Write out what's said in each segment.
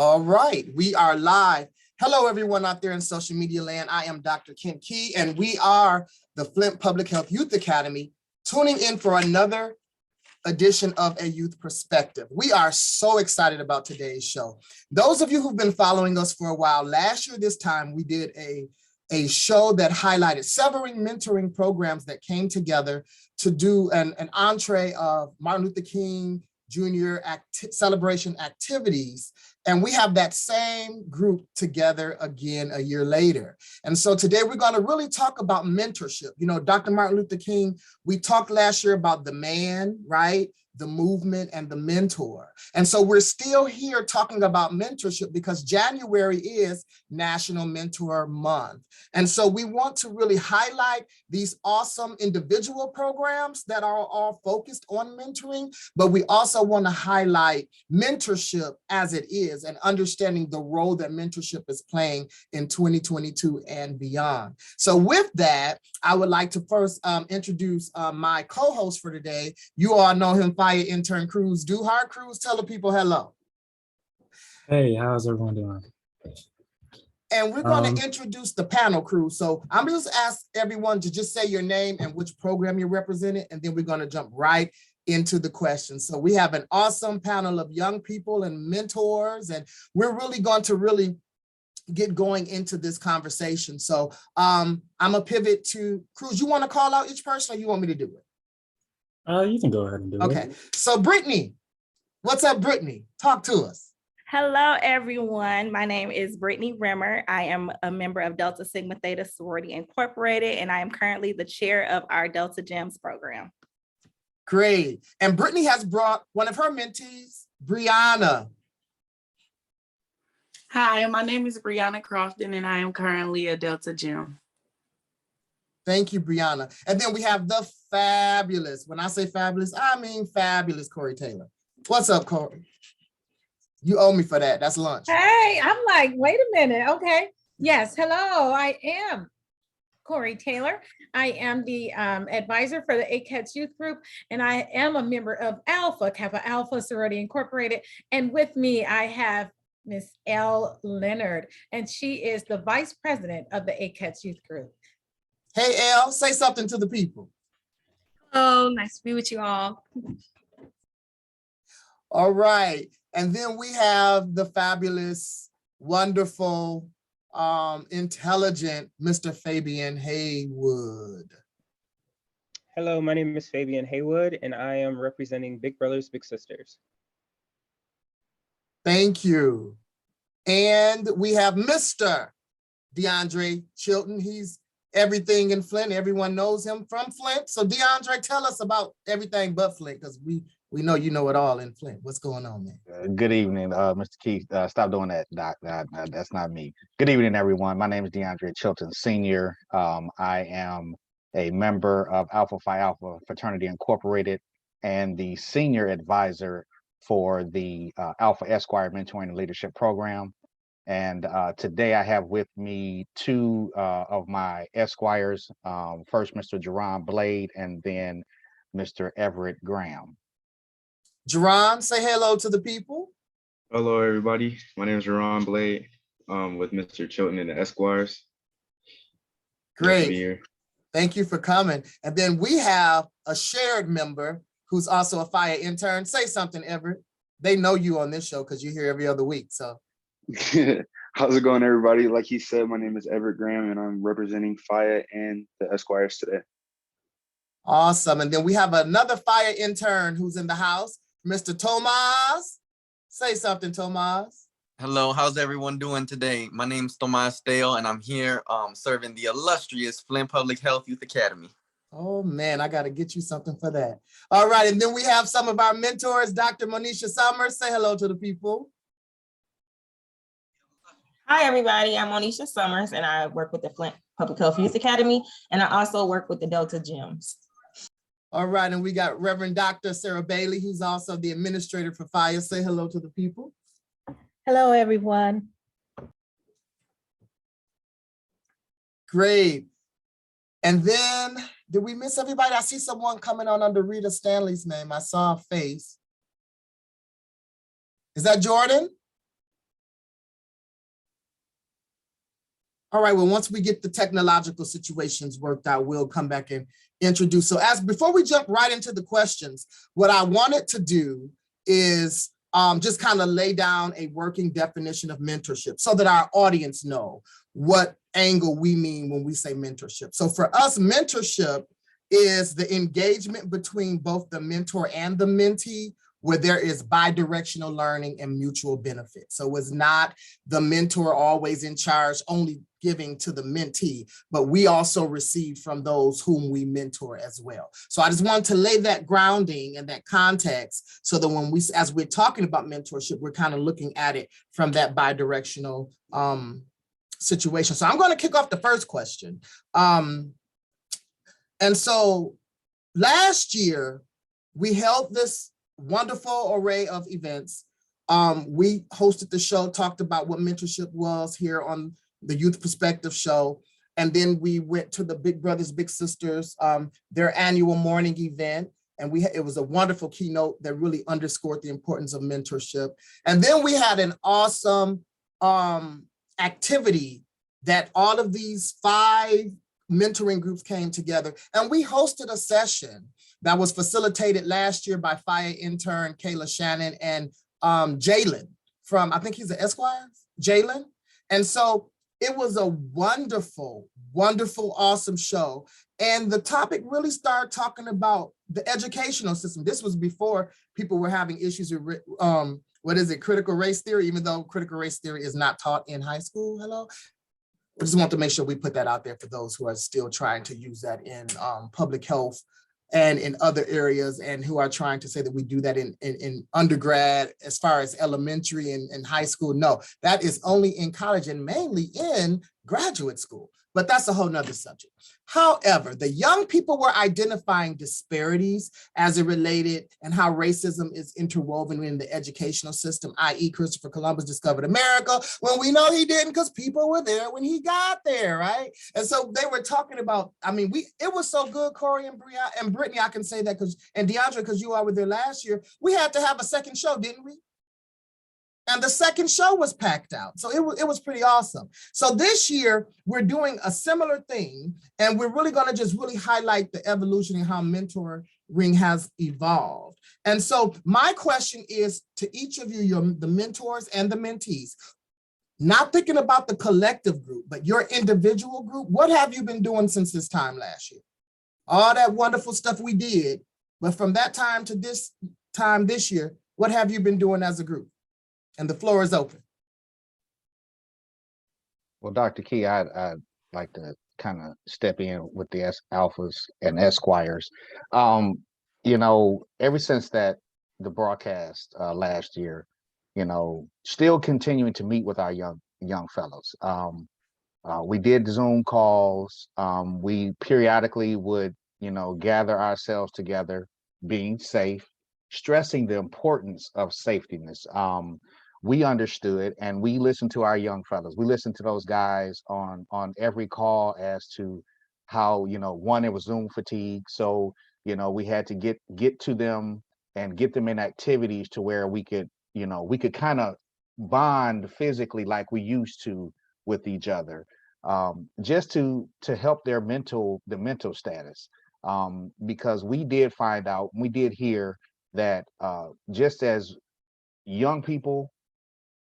All right, we are live. Hello, everyone out there in social media land. I am Dr. Kent Key, and we are the Flint Public Health Youth Academy, tuning in for another edition of A Youth Perspective. We are so excited about today's show. Those of you who've been following us for a while, last year this time, we did a show that highlighted several mentoring programs that came together to do an entree of Martin Luther King Jr. celebration activities. And we have that same group together again a year later. And so today we're going to really talk about mentorship. You know, Dr. Martin Luther King, we talked last year about the man, right? The movement and the mentor. And so we're still here talking about mentorship because January is National Mentor Month. And so we want to really highlight these awesome individual programs that are all focused on mentoring, but we also want to highlight mentorship as it is and understanding the role that mentorship is playing in 2022 and beyond. So with that, I would like to first introduce my co-host for today. You all know him, Fire Intern Cruz Duhart. Cruz, tell the people hello. Hey, how's everyone doing? And we're going to introduce the panel, Cruz. So I'm just ask everyone to just say your name and which program you're representing, and then we're going to jump right into the questions. So we have an awesome panel of young people and mentors, and we're really going to get going into this conversation. So I'm gonna pivot to Cruz. You want to call out each person, or you want me to do it? You can go ahead and do it. Okay. So Brittany, what's up, Brittany? Talk to us. Hello, everyone. My name is Brittany Rimmer. I am a member of Delta Sigma Theta Sorority Incorporated, and I am currently the chair of our Delta Gems program. Great. And Brittany has brought one of her mentees, Brianna. Hi, my name is Brianna Crofton, and I am currently a Delta Gem. Thank you, Brianna. And then we have the fabulous, when I say fabulous, I mean fabulous Corey Taylor. What's up, Corey? You owe me for that. That's lunch. Hey, I'm like, wait a minute. Okay. Yes. Hello. I am Corey Taylor. I am the advisor for the ACATS Youth Group, and I am a member of Alpha, Kappa Alpha Sorority Incorporated. And with me, I have Miss Elle Leonard, and she is the vice president of the ACATS Youth Group. Hey, Elle, say something to the people. Hello, nice to be with you all. All right. And then we have the fabulous, wonderful, intelligent Mr. Fabian Haywood. Hello, my name is Fabian Haywood, and I am representing Big Brothers Big Sisters. Thank you. And we have Mr. DeAndre Chilton. He's everything in Flint. Everyone knows him from Flint. So DeAndre, tell us about everything but Flint, because we know you know it all in Flint. What's going on, man? Good evening, Mr. Keith. Stop doing that, Doc. That's not me. Good evening, everyone. My name is DeAndre Chilton, Senior. I am a member of Alpha Phi Alpha Fraternity Incorporated and the senior advisor for the Alpha Esquire Mentoring and Leadership Program. And today I have with me two of my Esquires, first Mr. Jerron Blade and then Mr. Everett Graham. Jerron, say hello to the people. Hello, everybody. My name is Jerron Blade with Mr. Chilton and the Esquires. Great. Nice. Thank you for coming. And then we have a shared member who's also a fire intern. Say something, Everett. They know you on this show because you're here every other week. So how's it going, everybody? Like he said, my name is Everett Graham, and I'm representing FIA and the Esquires today. Awesome. And then we have another fire intern who's in the house, Mr. Tomas. Say something, Tomas. Hello, how's everyone doing today? My name's Tomas Dale, and I'm here serving the illustrious Flint Public Health Youth Academy. Oh, man, I got to get you something for that. All right, and then we have some of our mentors, Dr. Monisha Summers. Say hello to the people. Hi, everybody. I'm Monisha Summers, and I work with the Flint Public Health Youth Academy, and I also work with the Delta Gems. All right, and we got Reverend Dr. Sarah Bailey, who's also the administrator for FIRE. Say hello to the people. Hello, everyone. Great. And then, did we miss everybody? I see someone coming on under Rita Stanley's name. I saw a face. Is that Jordan? All right, well, once we get the technological situations worked out, we'll come back and introduce. So before we jump right into the questions, what I wanted to do is just kind of lay down a working definition of mentorship so that our audience know what angle we mean when we say mentorship. So for us, mentorship is the engagement between both the mentor and the mentee, where there is bi-directional learning and mutual benefit. So it's not the mentor always in charge, only giving to the mentee, but we also receive from those whom we mentor as well. So I just wanted to lay that grounding and that context so that when as we're talking about mentorship, we're kind of looking at it from that bi-directional situation. So I'm going to kick off the first question. And so last year, we held this wonderful array of events. We hosted the show, talked about what mentorship was here on the Youth Perspective show. And then we went to the Big Brothers, Big Sisters, their annual morning event. And it was a wonderful keynote that really underscored the importance of mentorship. And then we had an awesome activity that all of these 5 mentoring groups came together, and we hosted a session that was facilitated last year by FIRE intern Kayla Shannon and Jalen from, I think he's an Esquire, Jalen. And so it was a wonderful, wonderful, awesome show. And the topic really started talking about the educational system. This was before people were having issues with, critical race theory, even though critical race theory is not taught in high school. Hello. I just want to make sure we put that out there for those who are still trying to use that in public health and in other areas, and who are trying to say that we do that in undergrad as far as elementary and high school. No, that is only in college and mainly in graduate school, but that's a whole nother subject. However, the young people were identifying disparities as it related and how racism is interwoven in the educational system, i.e. Christopher Columbus discovered America when we know he didn't, because people were there when he got there, right? And so they were talking about, I mean, it was so good, Corey and Brittany, I can say that, and DeAndre, because you all were there last year, we had to have a second show, didn't we? And the second show was packed out. So it was pretty awesome. So this year, we're doing a similar thing, and we're really going to just really highlight the evolution and how mentoring has evolved. And so my question is to each of you, the mentors and the mentees, not thinking about the collective group, but your individual group, what have you been doing since this time last year? All that wonderful stuff we did, but from that time to this time this year, what have you been doing as a group? And the floor is open. Well, Dr. Key, I'd like to kind of step in with the alphas and esquires. You know, ever since the broadcast last year, you know, still continuing to meet with our young fellows. We did Zoom calls. We periodically would, you know, gather ourselves together, being safe, stressing the importance of safetyness. We understood, and we listened to our young fellows. We listened to those guys on every call as to how, you know, one, it was Zoom fatigue. So, you know, we had to get to them and get them in activities to where we could, you know, we could kind of bond physically like we used to with each other, just to help their mental status. Because we did find out, we did hear that just as young people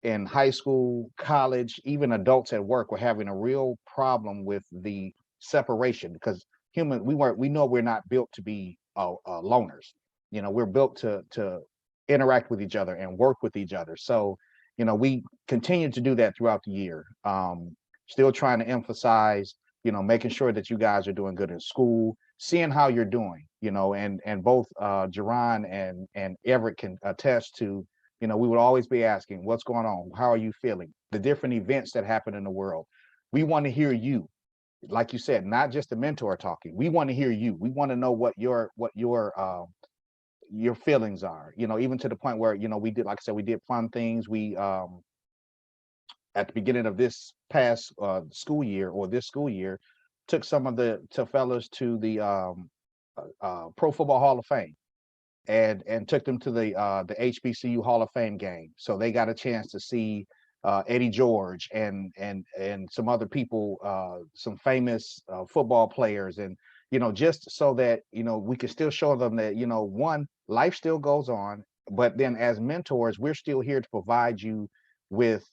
in high school, college, even adults at work were having a real problem with the separation, because we know we're not built to be loners. You know, we're built to interact with each other and work with each other. So, you know, we continue to do that throughout the year. Still trying to emphasize, you know, making sure that you guys are doing good in school, seeing how you're doing, you know, and both Jerron and Everett can attest to, you know, we would always be asking, what's going on? How are you feeling? The different events that happen in the world. We want to hear you. Like you said, not just the mentor talking. We want to hear you. We want to know what your feelings are, you know, even to the point where, you know, we did, like I said, we did fun things. We, at the beginning of this past school year, or this school year, took some of the fellas to the Pro Football Hall of Fame. And took them to the HBCU Hall of Fame game. So they got a chance to see Eddie George and some other people, some famous football players, and just so that we can still show them that one, life still goes on, but then as mentors, we're still here to provide you with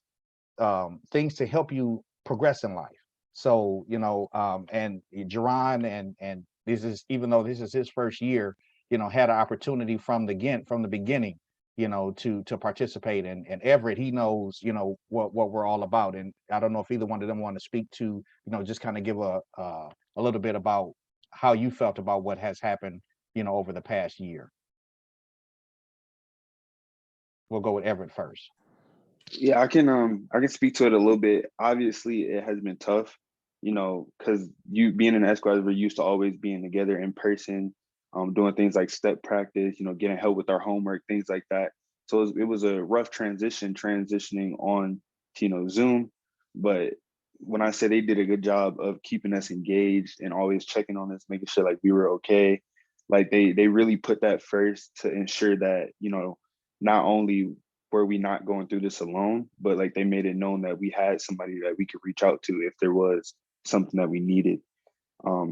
things to help you progress in life. So and Jerron and this is, even though this is his first year, had an opportunity from the beginning, to participate. And Everett, he knows, what we're all about. And I don't know if either one of them want to speak to, just kind of give a little bit about how you felt about what has happened, over the past year. We'll go with Everett first. Yeah, I can speak to it a little bit. Obviously, it has been tough, because you being in the squad, we're used to always being together in person, doing things like step practice, getting help with our homework, things like that. So it was a rough transitioning on to, Zoom. But when I say they did a good job of keeping us engaged and always checking on us, making sure like we were okay, like they really put that first to ensure that, not only were we not going through this alone, but like they made it known that we had somebody that we could reach out to if there was something that we needed.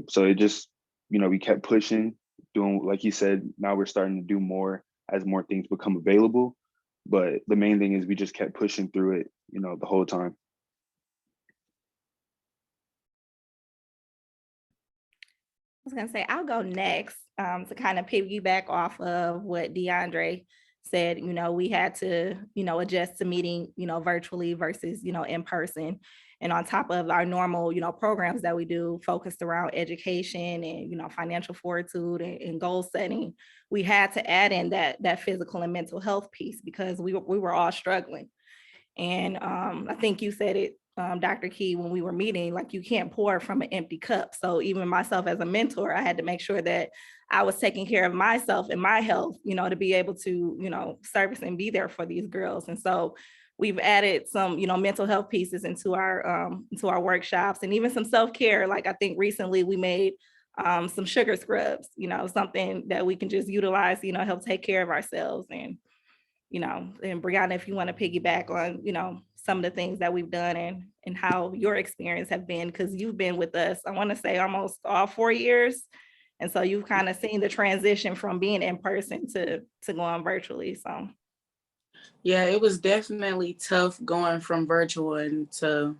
So it just, we kept pushing, doing, like you said, now we're starting to do more as more things become available. But the main thing is we just kept pushing through it, the whole time. I was gonna say, I'll go next to kind of piggyback off of what DeAndre said. We had to, adjust to meeting, virtually versus, in person. And on top of our normal, programs that we do focused around education and, financial fortitude and goal setting, we had to add in that physical and mental health piece because we were all struggling. And I think you said it, Dr. Key, when we were meeting, like you can't pour from an empty cup. So even myself as a mentor, I had to make sure that I was taking care of myself and my health, to be able to, service and be there for these girls. And so we've added some, mental health pieces into our workshops, and even some self-care. Like I think recently we made some sugar scrubs, something that we can just utilize, help take care of ourselves. And and Brianna, if you want to piggyback on, some of the things that we've done and how your experience have been, because you've been with us, I want to say almost all 4 years. And so you've kind of seen the transition from being in person to going virtually. So. Yeah, it was definitely tough going from virtual from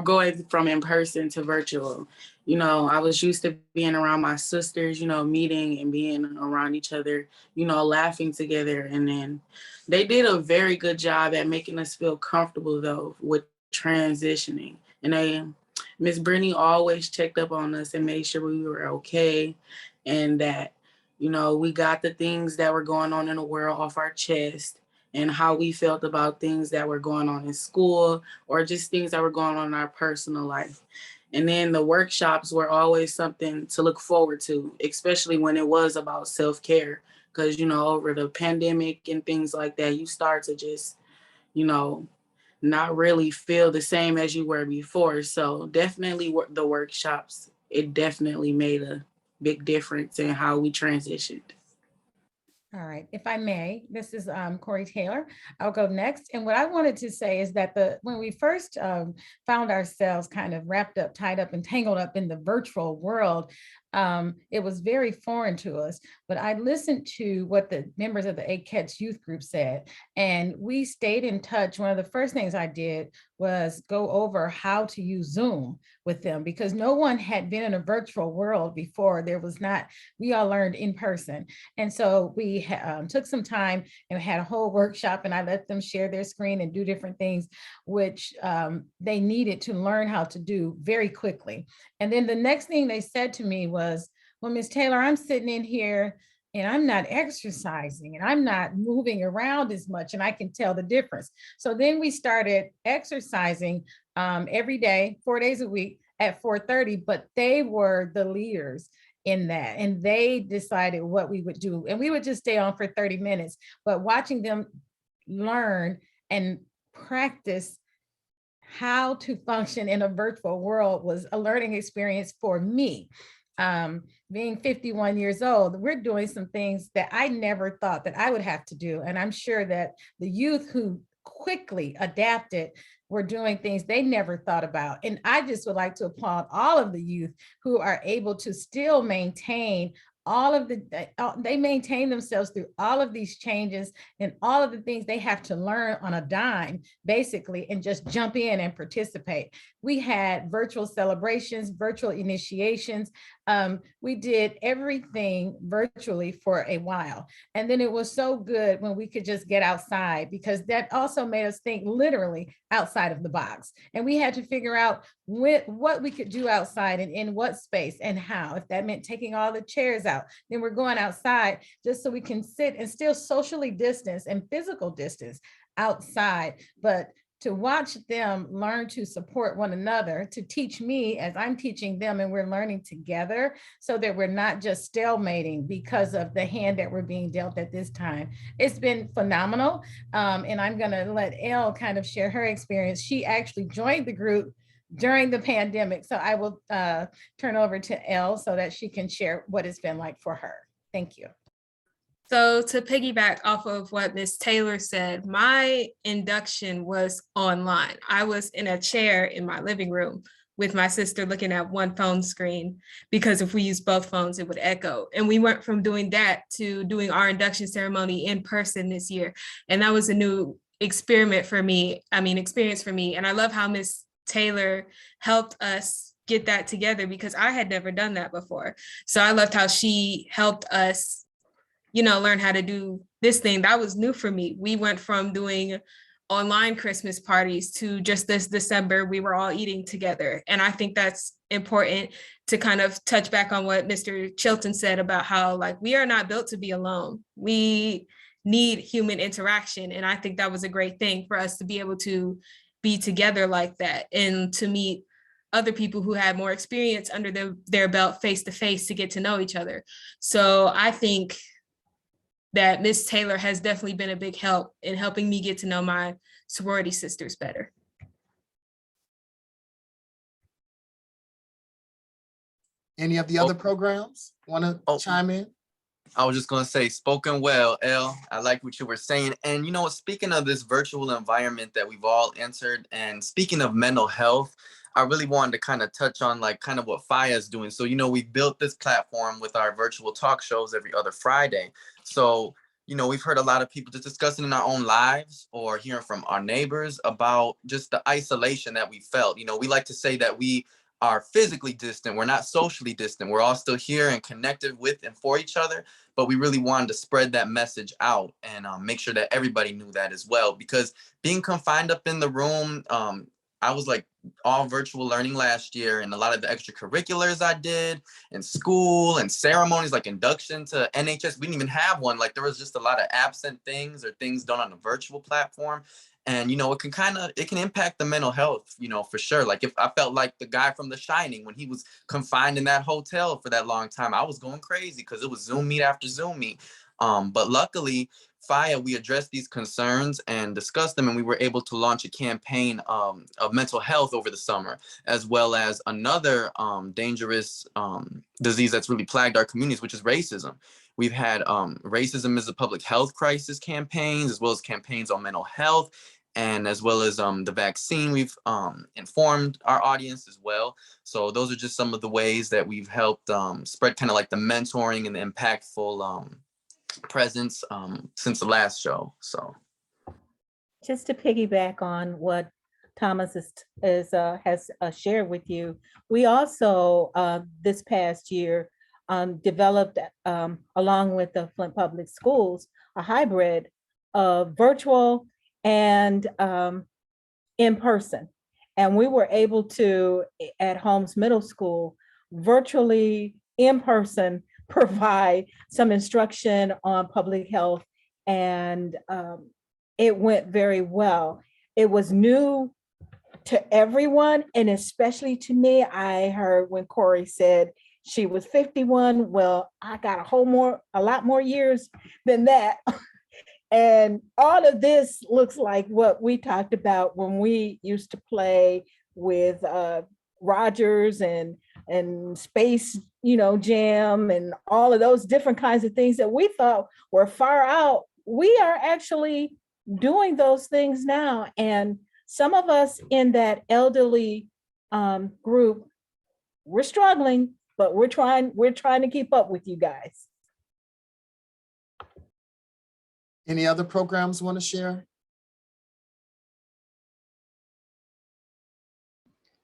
going from in person to virtual. I was used to being around my sisters, meeting and being around each other, laughing together. And then they did a very good job at making us feel comfortable though with transitioning. And Miss Brittany always checked up on us and made sure we were okay and that we got the things that were going on in the world off our chest and how we felt about things that were going on in school or just things that were going on in our personal life. And then the workshops were always something to look forward to, especially when it was about self-care. Because, over the pandemic and things like that, you start to just, not really feel the same as you were before. So definitely the workshops, it definitely made a big difference in how we transitioned. All right, if I may, this is Corey Taylor. I'll go next. And what I wanted to say is that when we first found ourselves kind of wrapped up, tied up, and tangled up in the virtual world, it was very foreign to us. But I listened to what the members of the ACATS youth group said, and we stayed in touch. One of the first things I did was go over how to use Zoom with them because no one had been in a virtual world before. We all learned in person. And so we took some time and had a whole workshop, and I let them share their screen and do different things, which they needed to learn how to do very quickly. And then the next thing they said to me was, well, Ms. Taylor, I'm sitting in here and I'm not exercising and I'm not moving around as much, and I can tell the difference. So then we started exercising every day, 4 days a week at 4:30, but they were the leaders in that, and they decided what we would do, and we would just stay on for 30 minutes, but watching them learn and practice how to function in a virtual world was a learning experience for me. Being 51 years old, we're doing some things that I never thought that I would have to do. And I'm sure that the youth who quickly adapted, were doing things they never thought about. And I just would like to applaud all of the youth who are able to still maintain all of they maintain themselves through all of these changes and all of the things they have to learn on a dime, basically, and just jump in and participate. We had virtual celebrations, virtual initiations. We did everything virtually for a while. And then it was so good when we could just get outside, because that also made us think literally outside of the box. And we had to figure out what we could do outside and in what space and how. If that meant taking all the chairs out, then we're going outside just so we can sit and still socially distance and physical distance outside. But to watch them learn to support one another, to teach me as I'm teaching them, and we're learning together so that we're not just stalemating because of the hand that we're being dealt at this time. It's been phenomenal. And I'm gonna let Elle kind of share her experience. She actually joined the group during the pandemic. So I will turn over to Elle so that she can share what it's been like for her. Thank you. So to piggyback off of what Ms. Taylor said, my induction was online. I was in a chair in my living room with my sister looking at one phone screen, because if we use both phones, it would echo. And we went from doing that to doing our induction ceremony in person this year. And that was a new experience for me. And I love how Ms. Taylor helped us get that together, because I had never done that before. So I loved how she helped us, learn how to do this thing. That was new for me. We went from doing online Christmas parties to just this December, we were all eating together. And I think that's important to kind of touch back on what Mr. Chilton said about how we are not built to be alone. We need human interaction. And I think that was a great thing for us to be able to be together like that and to meet other people who had more experience under their belt face to face to get to know each other. So I think that Miss Taylor has definitely been a big help in helping me get to know my sorority sisters better. Any of the other programs want to chime in? I was just going to say, spoken well, Elle. I like what you were saying. And speaking of this virtual environment that we've all entered, and speaking of mental health, I really wanted to kind of touch on kind of what FIA is doing. So, we built this platform with our virtual talk shows every other Friday. So, we've heard a lot of people just discussing in our own lives or hearing from our neighbors about just the isolation that we felt. We like to say that we are physically distant. We're not socially distant. We're all still here and connected with and for each other. But we really wanted to spread that message out and make sure that everybody knew that as well. Because being confined up in the room, I was all virtual learning last year, and a lot of the extracurriculars I did in school and ceremonies like induction to NHS, we didn't even have one. There was just a lot of absent things or things done on a virtual platform. And, it can impact the mental health, for sure. If I felt like the guy from The Shining, when he was confined in that hotel for that long time, I was going crazy because it was Zoom meet after Zoom meet. But luckily, FIA, we addressed these concerns and discussed them, and we were able to launch a campaign of mental health over the summer, as well as another dangerous disease that's really plagued our communities, which is racism. We've had racism is a public health crisis campaigns, as well as campaigns on mental health, and as well as the vaccine. We've informed our audience as well. So those are just some of the ways that we've helped spread kind of the mentoring and the impactful presence since the last show. So just to piggyback on what Thomas has shared with you, we also this past year developed along with the Flint Public Schools a hybrid of virtual and in person. And we were able to, at Holmes Middle School, virtually in person, provide some instruction on public health, and it went very well. It was new to everyone, and especially to me. I heard when Corey said she was 51. Well, I got a lot more years than that. And all of this looks like what we talked about when we used to play with Rogers and Space, Jam, and all of those different kinds of things that we thought were far out. We are actually doing those things now. And some of us in that elderly group, we're struggling, but we're trying to keep up with you guys. Any other programs want to share?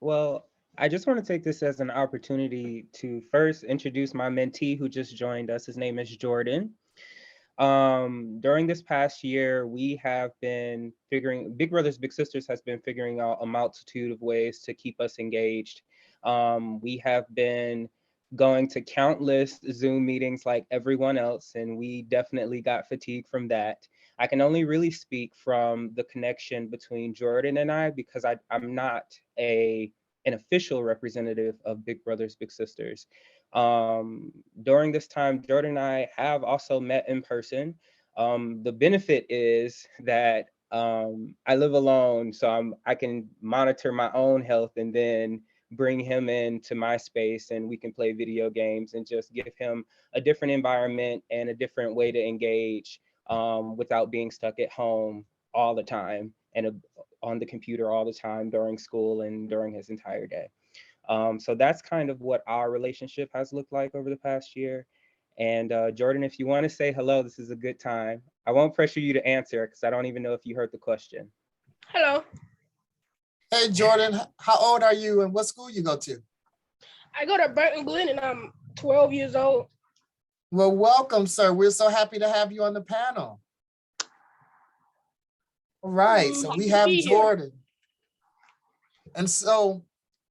Well, I just want to take this as an opportunity to first introduce my mentee who just joined us. His name is Jordan. During this past year, we have been Big Brothers Big Sisters has been figuring out a multitude of ways to keep us engaged. We have been going to countless Zoom meetings like everyone else, and we definitely got fatigued from that. I can only really speak from the connection between Jordan and I, because I'm not an official representative of Big Brothers Big Sisters. During this time, Jordan and I have also met in person. The benefit is that I live alone, so I can monitor my own health and then bring him into my space, and we can play video games and just give him a different environment and a different way to engage without being stuck at home all the time and on the computer all the time during school and during his entire day. So that's kind of what our relationship has looked like over the past year. And Jordan, if you want to say hello, this is a good time. I won't pressure you to answer because I don't even know if you heard the question. Hello, Hey, Jordan, how old are you and what school you go to? I go to Burton Glen and I'm 12 years old. Well, welcome, sir. We're so happy to have you on the panel. All right, so we have Jordan. And so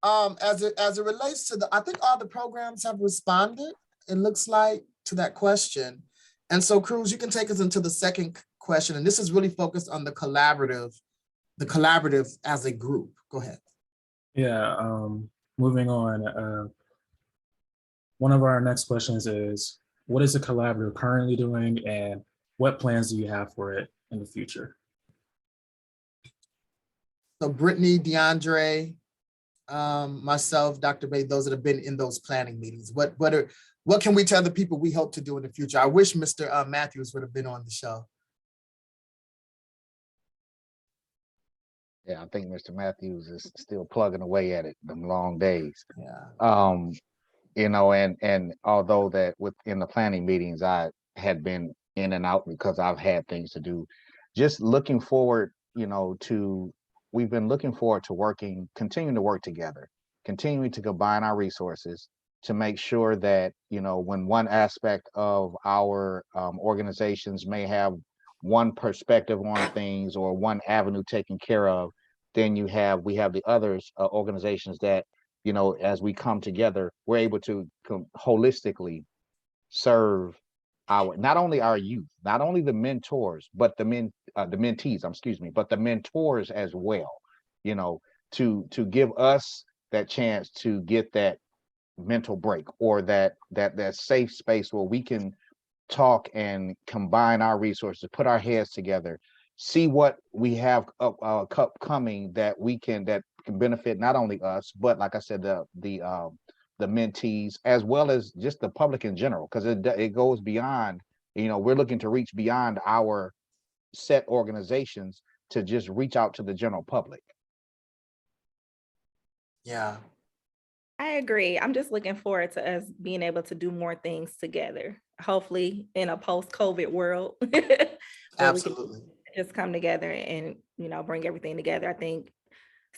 as it relates to I think all the programs have responded, it looks like, to that question. And so Cruz, you can take us into the second question. And this is really focused on the collaborative as a group. Go ahead. Yeah, moving on. One of our next questions is, what is the collaborative currently doing and what plans do you have for it in the future? So Brittany, DeAndre, myself, Dr. Bay, those that have been in those planning meetings, what can we tell the people we hope to do in the future? I wish Mr. Matthews would have been on the show. Yeah, I think Mr. Matthews is still plugging away at it, them long days. Yeah. You know, and although that within the planning meetings, I had been in and out because I've had things to do, just looking forward, you know, we've been looking forward to continuing to work together, continuing to combine our resources to make sure that, you know, when one aspect of our organizations may have one perspective on things or one avenue taken care of, then we have the others organizations that, you know, as we come together, we're able to holistically serve not only our youth, not only the mentors, but the mentees, excuse me, but the mentors as well, you know, to give us that chance to get that mental break or that safe space where we can talk and combine our resources, put our heads together, see what we have coming that can benefit not only us, but like I said, the mentees as well as just the public in general, because it goes beyond, you know, we're looking to reach beyond our set organizations to just reach out to the general public. Yeah. I agree. I'm just looking forward to us being able to do more things together, hopefully in a post-COVID world. Absolutely. Just come together and, you know, bring everything together. I think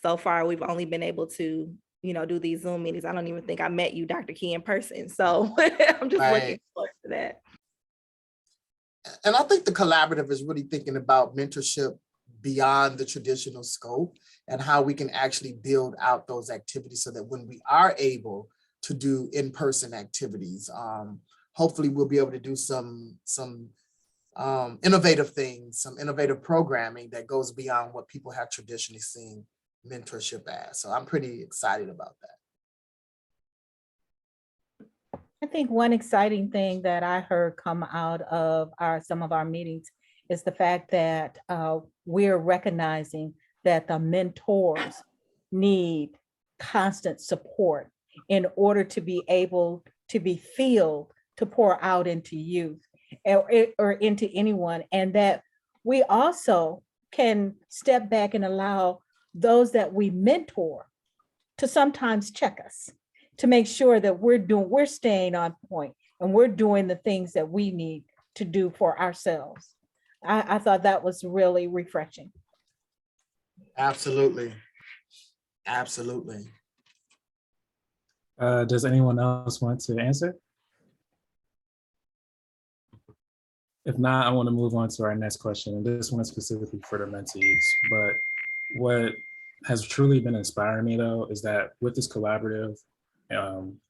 so far we've only been able to, you know, do these Zoom meetings. I don't even think I met you, Dr. Key, in person. So I'm just looking forward to that. And I think the collaborative is really thinking about mentorship beyond the traditional scope and how we can actually build out those activities so that when we are able to do in-person activities, hopefully we'll be able to do some innovative things, some innovative programming that goes beyond what people have traditionally seen mentorship as. So I'm pretty excited about that. I think one exciting thing that I heard come out of some of our meetings is the fact that we're recognizing that the mentors need constant support in order to be able to be filled to pour out into youth or into anyone, and that we also can step back and allow those that we mentor to sometimes check us, to make sure that we're staying on point and we're doing the things that we need to do for ourselves. I thought that was really refreshing. Absolutely. Absolutely. Does anyone else want to answer? If not, I want to move on to our next question. And this one is specifically for the mentees. But what has truly been inspiring me, though, is that with this collaborative,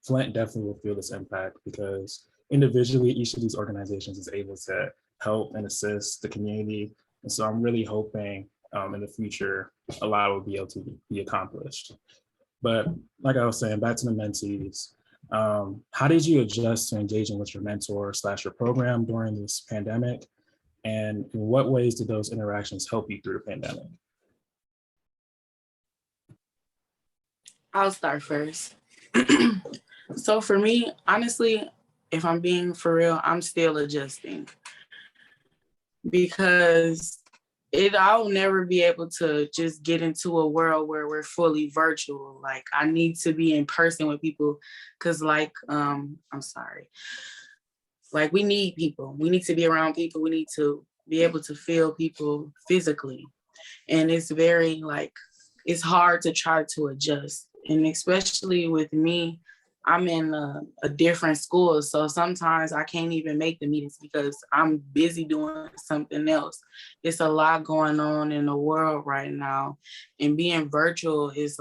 Flint definitely will feel this impact, because individually, each of these organizations is able to help and assist the community. And so I'm really hoping in the future, a lot will be able to be accomplished. But like I was saying, back to the mentees, how did you adjust to engaging with your mentor / your program during this pandemic? And in what ways did those interactions help you through the pandemic? I'll start first. So for me, honestly, if I'm being for real, I'm still adjusting, because I'll never be able to just get into a world where we're fully virtual. Like, I need to be in person with people, because I'm sorry. Like, we need people. We need to be around people. We need to be able to feel people physically. And it's very it's hard to try to adjust. And especially with me, I'm in a different school. So sometimes I can't even make the meetings because I'm busy doing something else. It's a lot going on in the world right now. And being virtual is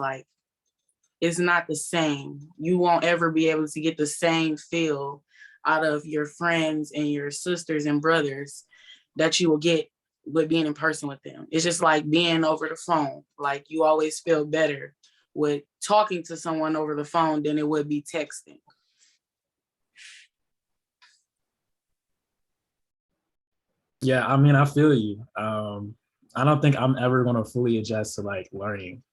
it's not the same. You won't ever be able to get the same feel out of your friends and your sisters and brothers that you will get with being in person with them. It's just like being over the phone. Like, you always feel better with talking to someone over the phone than it would be texting. Yeah, I mean, I feel you. I don't think I'm ever going to fully adjust to learning,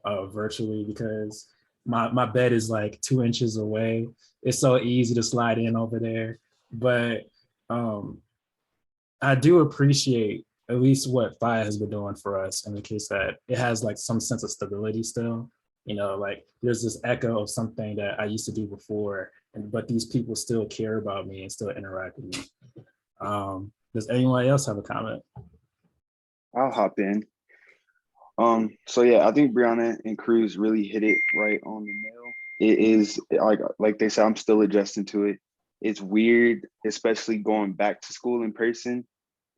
virtually, because my bed is 2 inches away. It's so easy to slide in over there. But I do appreciate at least what FIA has been doing for us, in the case that it has some sense of stability still. There's this echo of something that I used to do before, but these people still care about me and still interact with me. Does anyone else have a comment? I'll hop in. So yeah, I think Brianna and Cruz really hit it right on the nail. It is like they said, I'm still adjusting to it. It's weird, especially going back to school in person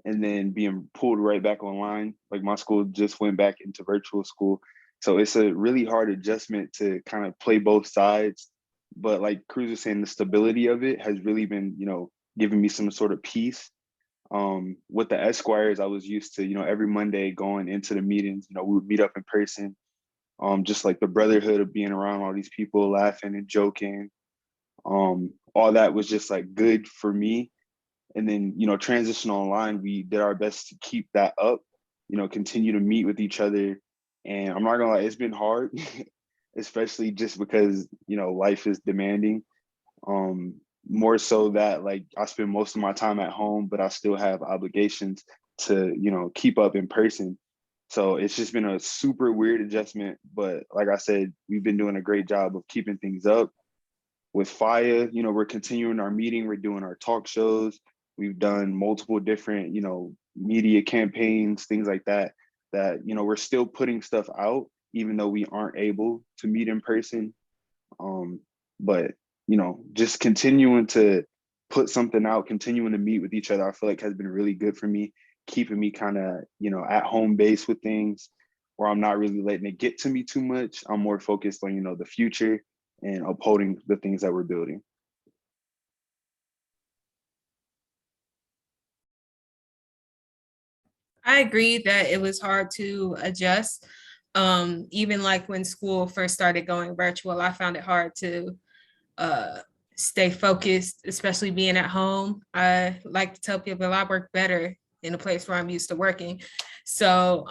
and then being pulled right back online. Like, my school just went back into virtual school. So it's a really hard adjustment to kind of play both sides. But like Cruz was saying, the stability of it has really been, giving me some sort of peace. With the Esquires, I was used to, every Monday going into the meetings, we would meet up in person. Just like the brotherhood of being around all these people, laughing and joking. All that was just good for me. And then, transition online, we did our best to keep that up, continue to meet with each other. And I'm not gonna lie, it's been hard, especially just because, life is demanding. More so that I spend most of my time at home, but I still have obligations to, keep up in person. So it's just been a super weird adjustment. But like I said, we've been doing a great job of keeping things up. With FIA, we're continuing our meeting, we're doing our talk shows. We've done multiple different, media campaigns, things like that, we're still putting stuff out, even though we aren't able to meet in person. But, just continuing to put something out, continuing to meet with each other, I feel like has been really good for me, keeping me kind of, at home base with things, where I'm not really letting it get to me too much. I'm more focused on, the future and upholding the things that we're building. I agree that it was hard to adjust. Even when school first started going virtual, I found it hard to stay focused, especially being at home. I like to tell people I work better in a place where I'm used to working. So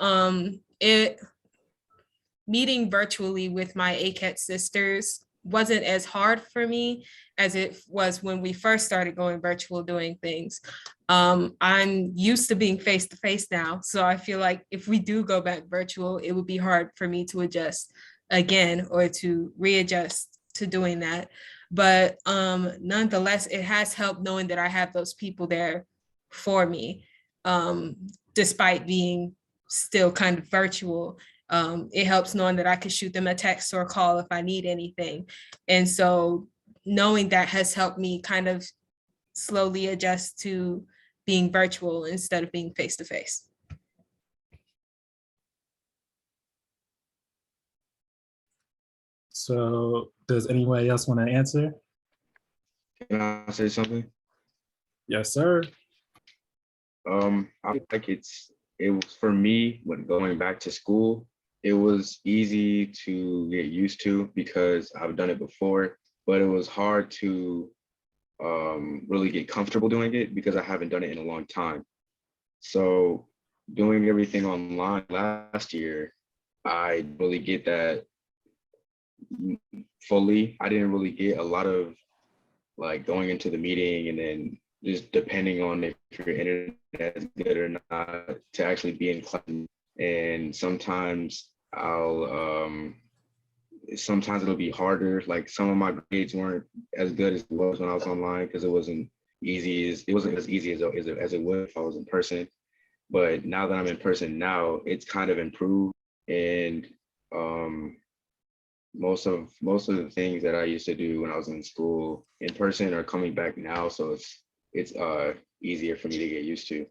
meeting virtually with my ACAT sisters wasn't as hard for me as it was when we first started going virtual doing things. I'm used to being face to face now. So I feel like if we do go back virtual, it would be hard for me to adjust again or to readjust to doing that. But nonetheless, it has helped knowing that I have those people there for me, despite being still kind of virtual. It helps knowing that I can shoot them a text or a call if I need anything. And so knowing that has helped me kind of slowly adjust to being virtual instead of being face to face. So does anybody else want to answer? Can I say something? Yes, sir. I feel like it was for me when going back to school, it was easy to get used to because I've done it before, but it was hard to really get comfortable doing it because I haven't done it in a long time. So doing everything online last year, I really get that fully. I didn't really get a lot of like going into the meeting and then just depending on if your internet is good or not to actually be in class. And sometimes sometimes it'll be harder. Like some of my grades weren't as good as it was when I was online because it wasn't as easy as it would if I was in person. But now that I'm in person now, it's kind of improved. And most of the things that I used to do when I was in school in person are coming back now. So it's easier for me to get used to.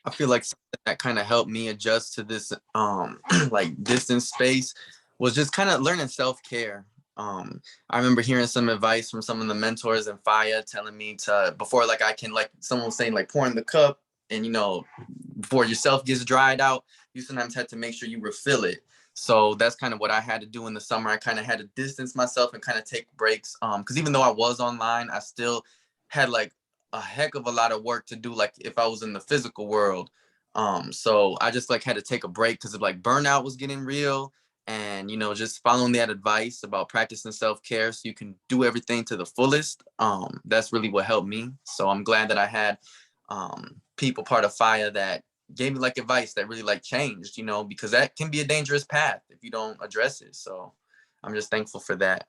I feel like something that kind of helped me adjust to this like distance space was just kind of learning self-care. I remember hearing some advice from some of the mentors in FIA telling me to, before like I can, like someone was saying, like pour in the cup and, you know, before yourself gets dried out, you sometimes had to make sure you refill it. So that's kind of what I had to do in the summer. I kind of had to distance myself and kind of take breaks. Because even though I was online, I still had like a heck of a lot of work to do, like if I was in the physical world. So I just like had to take a break because of like burnout was getting real. And, you know, just following that advice about practicing self-care so you can do everything to the fullest. That's really what helped me. So I'm glad that I had people part of FIA that gave me like advice that really like changed, you know, because that can be a dangerous path if you don't address it. So I'm just thankful for that.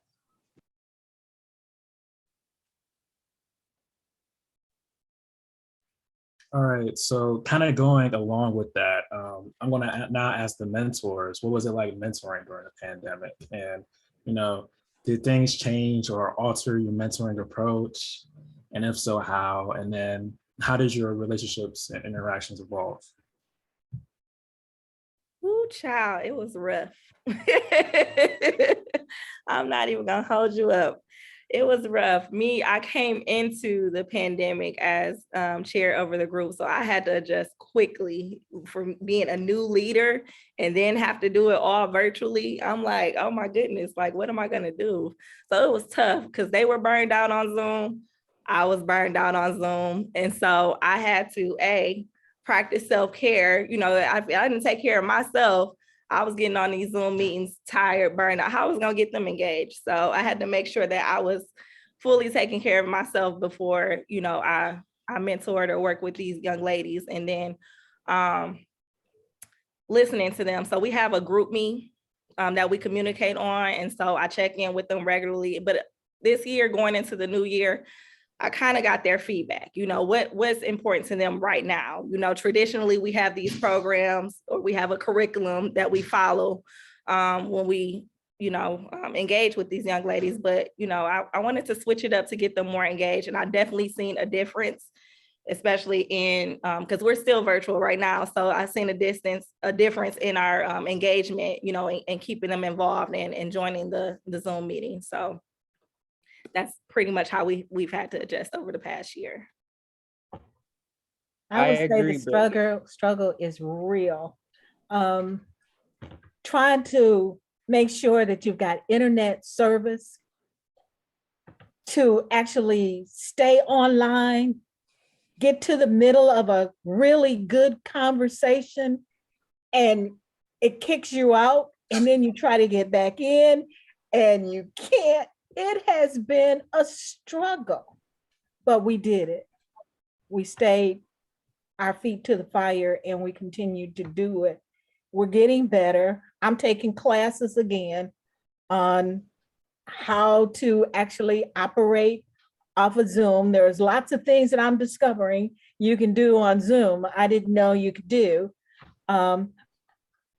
All right, so kind of going along with that, I'm going to now ask the mentors, what was it like mentoring during the pandemic? And, you know, did things change or alter your mentoring approach? And if so, how? And then how did your relationships and interactions evolve? Ooh, child, it was rough. I'm not even gonna hold you up. It was rough. I came into the pandemic as chair over the group, so I had to adjust quickly from being a new leader and then have to do it all virtually. I'm like, oh my goodness, like what am I gonna do? So it was tough because they were burned out on Zoom. I was burned out on Zoom, and so I had to practice self-care. You know, I didn't take care of myself. I was getting on these Zoom meetings, tired, burned out. How I was gonna get them engaged? So I had to make sure that I was fully taking care of myself before, you know, I mentored or worked with these young ladies, and then listening to them. So we have a group me that we communicate on, and so I check in with them regularly. But this year, going into the new year, I kind of got their feedback, you know, what's important to them right now. You know, traditionally we have these programs or we have a curriculum that we follow when we, you know, engage with these young ladies. But, you know, I wanted to switch it up to get them more engaged. And I definitely seen a difference, especially in, because we're still virtual right now. So I've seen a difference in our engagement, you know, and keeping them involved and joining the Zoom meeting. So that's pretty much how we've had to adjust over the past year. I would say agree, the struggle is real. Trying to make sure that you've got internet service to actually stay online, get to the middle of a really good conversation, and it kicks you out and then you try to get back in and you can't. It has been a struggle, but we did it. We stayed our feet to the fire and we continued to do it. We're getting better. I'm taking classes again on how to actually operate off of Zoom. There's lots of things that I'm discovering you can do on Zoom I didn't know you could do.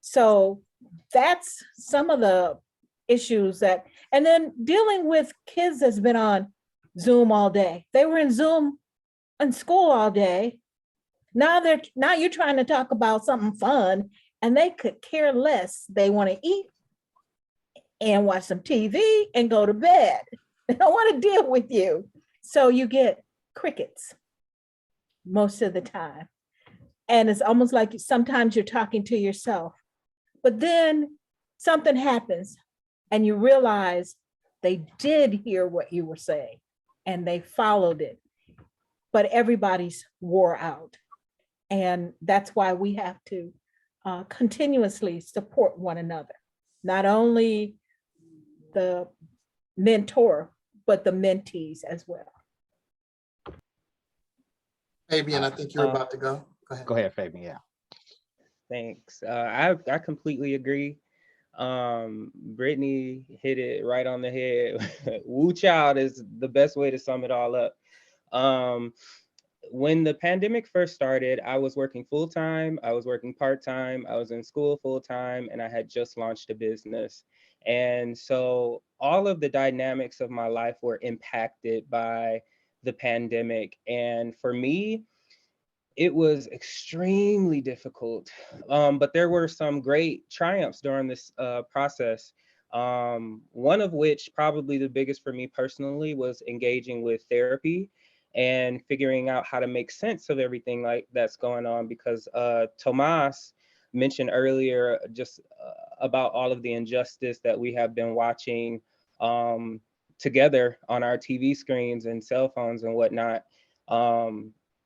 So that's some of the issues that, and then dealing with kids that's been on Zoom all day. They were in Zoom in school all day. Now you're trying to talk about something fun and they could care less. They want to eat and watch some TV and go to bed. They don't want to deal with you. So you get crickets most of the time. And it's almost like sometimes you're talking to yourself, but then something happens and you realize they did hear what you were saying and they followed it, but everybody's wore out. And that's why we have to continuously support one another, not only the mentor, but the mentees as well. Fabian, I think you're about to go. Go ahead. Go ahead, Fabian. Yeah. Thanks. I completely agree. Brittany hit it right on the head. Woo child is the best way to sum it all up. When the pandemic first started, I was working full-time, I was working part-time, I was in school full-time, and I had just launched a business. And so all of the dynamics of my life were impacted by the pandemic. And for me, it was extremely difficult, but there were some great triumphs during this process. One of which, probably the biggest for me personally, was engaging with therapy and figuring out how to make sense of everything like that's going on, because Tomas mentioned earlier just about all of the injustice that we have been watching together on our TV screens and cell phones and whatnot.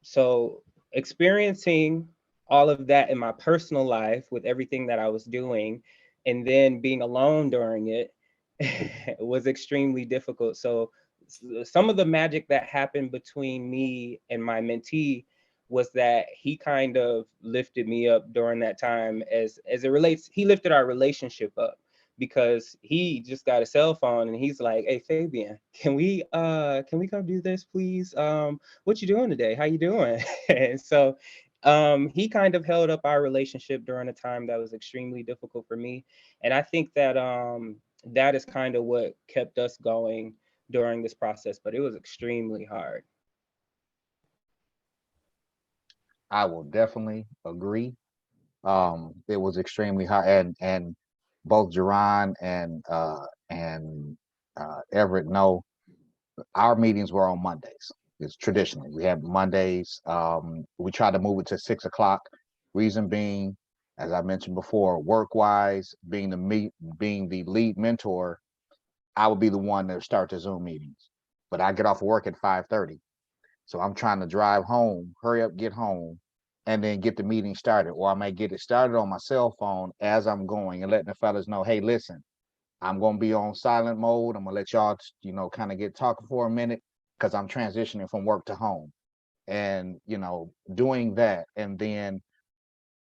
So experiencing all of that in my personal life with everything that I was doing, and then being alone during it was extremely difficult. So some of the magic that happened between me and my mentee was that he kind of lifted me up during that time as it relates, he lifted our relationship up, because he just got a cell phone and he's like, "Hey Fabian, can we come do this, please? What you doing today? How you doing?" And so he kind of held up our relationship during a time that was extremely difficult for me. And I think that that is kind of what kept us going during this process, but it was extremely hard. I will definitely agree. It was extremely hard, and both Jerron and Everett know our meetings were on Mondays. It's traditionally we have Mondays. We try to move it to 6 o'clock. Reason being, as I mentioned before, work-wise, being the lead mentor, I would be the one to start the Zoom meetings. But I get off of work at 5:30. So I'm trying to drive home, hurry up, get home, and then get the meeting started. Or I might get it started on my cell phone as I'm going and letting the fellas know, hey, listen, I'm going to be on silent mode. I'm going to let y'all, kind of get talking for a minute because I'm transitioning from work to home. And, doing that and then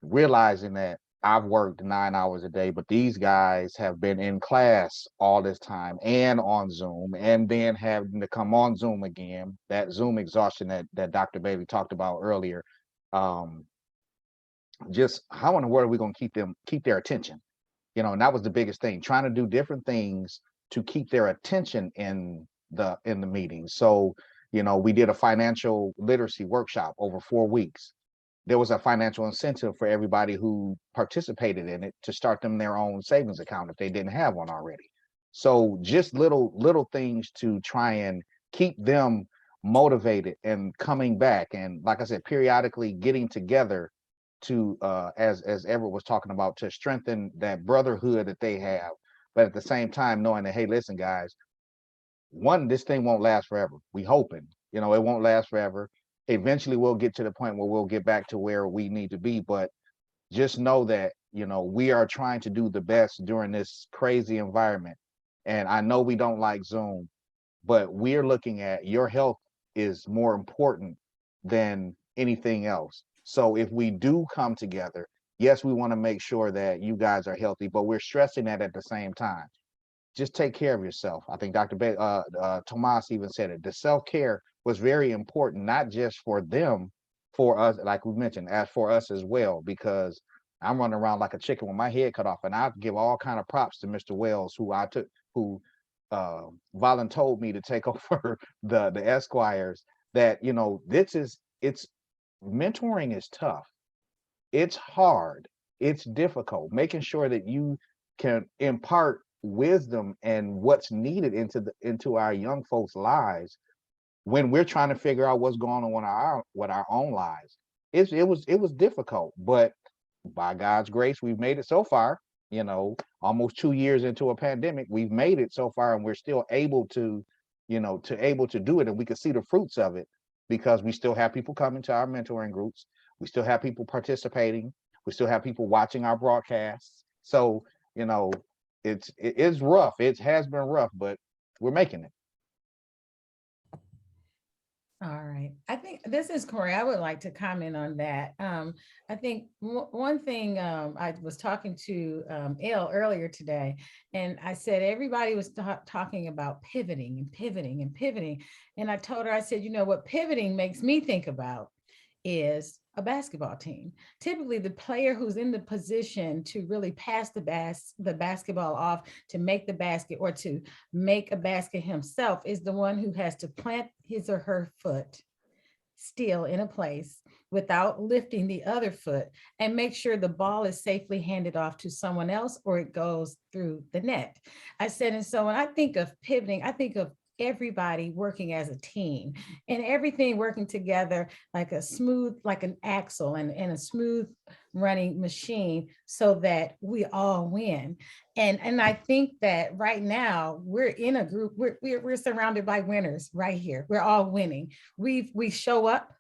realizing that I've worked 9 hours a day, but these guys have been in class all this time and on Zoom, and then having to come on Zoom again, that Zoom exhaustion that Dr. Bailey talked about earlier. Just how in the world are we going to keep their attention? And that was the biggest thing, trying to do different things to keep their attention in the meeting. So, we did a financial literacy workshop over 4 weeks. There was a financial incentive for everybody who participated in it to start them their own savings account if they didn't have one already. So just little things to try and keep them motivated and coming back. And like I said, periodically getting together to, as Everett was talking about, to strengthen that brotherhood that they have. But at the same time, knowing that, hey, listen, guys, this thing won't last forever. We hoping, it won't last forever. Eventually we'll get to the point where we'll get back to where we need to be, but just know that You know, we are trying to do the best during this crazy environment. And I know we don't like Zoom, but we're looking at your health is more important than anything else. So if we do come together, yes, we want to make sure that you guys are healthy, but we're stressing that at the same time. Just take care of yourself. I think Tomas even said it. The self-care was very important, not just for them, for us, like we mentioned, as for us as well, because I'm running around like a chicken with my head cut off. And I give all kind of props to Mr. Wells, who volunteered me to take over the Esquires. That, you know, it's mentoring is tough. It's hard. It's difficult. Making sure that you can impart wisdom and what's needed into our young folks' lives when we're trying to figure out what's going on with our own lives. It was difficult, but by God's grace, we've made it so far. You know, almost 2 years into a pandemic, we've made it so far, and we're still able to, able to do it, and we can see the fruits of it because we still have people coming to our mentoring groups. We still have people participating. We still have people watching our broadcasts. So, you know, it is rough. It has been rough, but we're making it. All right. I think this is Corey. I would like to comment on that. I think one thing I was talking to Elle earlier today, and I said everybody was talking about pivoting and pivoting and pivoting. And I told her, I said, you know what pivoting makes me think about is a basketball team. Typically, the player who's in the position to really pass the basketball off to make the basket or to make a basket himself is the one who has to plant his or her foot still in a place without lifting the other foot and make sure the ball is safely handed off to someone else or it goes through the net. I said, and so when I think of pivoting, I think of everybody working as a team and everything working together like an axle and a smooth running machine so that we all win. And I think that right now we're in a group, we're surrounded by winners right here. We're all winning. We show up.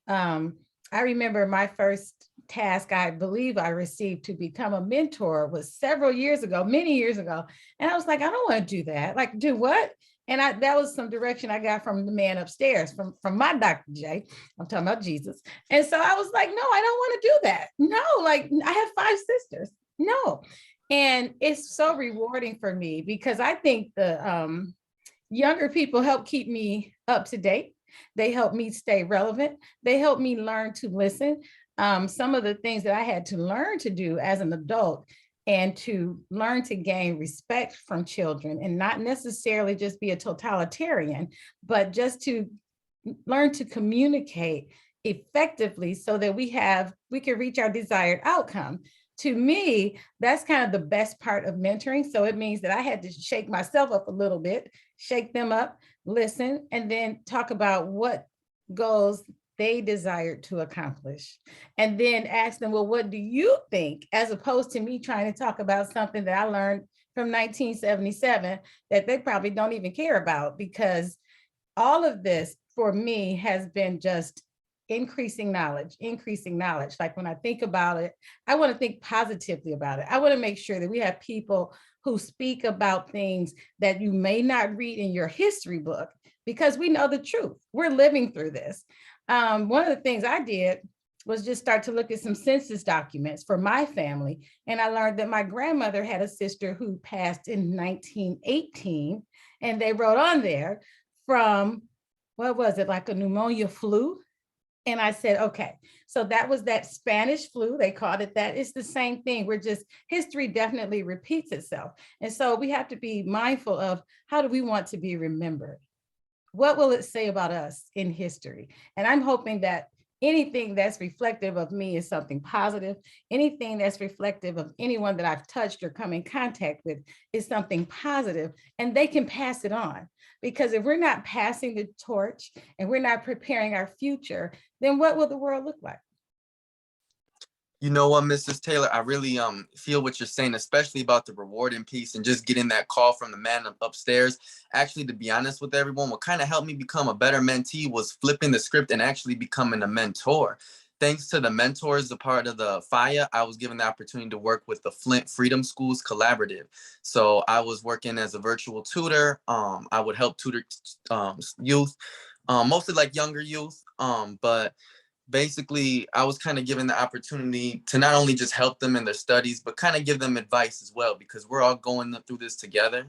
I remember my first task I believe I received to become a mentor was several years ago, many years ago. And I was like, I don't want to do that. Like, do what? And that was some direction I got from the man upstairs, from my Dr. J. I'm talking about Jesus. And so I was like, no, I don't want to do that. No, like I have 5 sisters. No. And it's so rewarding for me because I think the younger people help keep me up to date. They help me stay relevant. They help me learn to listen. Some of the things that I had to learn to do as an adult and to learn to gain respect from children and not necessarily just be a totalitarian, but just to learn to communicate effectively so that we can reach our desired outcome. To me, that's kind of the best part of mentoring. So it means that I had to shake myself up a little bit, shake them up, listen, and then talk about what goals they desired to accomplish. And then ask them, well, what do you think? As opposed to me trying to talk about something that I learned from 1977 that they probably don't even care about, because all of this for me has been just increasing knowledge. Like when I think about it, I want to think positively about it. I want to make sure that we have people who speak about things that you may not read in your history book because we know the truth. We're living through this. One of the things I did was just start to look at some census documents for my family. And I learned that my grandmother had a sister who passed in 1918, and they wrote on there from, what was it, like a pneumonia flu? And I said, okay, so that was that Spanish flu. They called it that. It's the same thing. History definitely repeats itself. And so we have to be mindful of how do we want to be remembered? What will it say about us in history? And I'm hoping that anything that's reflective of me is something positive. Anything that's reflective of anyone that I've touched or come in contact with is something positive, and they can pass it on. Because if we're not passing the torch and we're not preparing our future, then what will the world look like? You know what, Mrs. Taylor, I really feel what you're saying, especially about the rewarding piece and just getting that call from the man upstairs. Actually, to be honest with everyone, what kind of helped me become a better mentee was flipping the script and actually becoming a mentor. thanks to the mentors, the part of the FIA, I was given the opportunity to work with the Flint Freedom Schools Collaborative. So I was working as a virtual tutor. I would help tutor youth, mostly like younger youth, but basically I was kind of given the opportunity to not only just help them in their studies, but kind of give them advice as well, because we're all going through this together,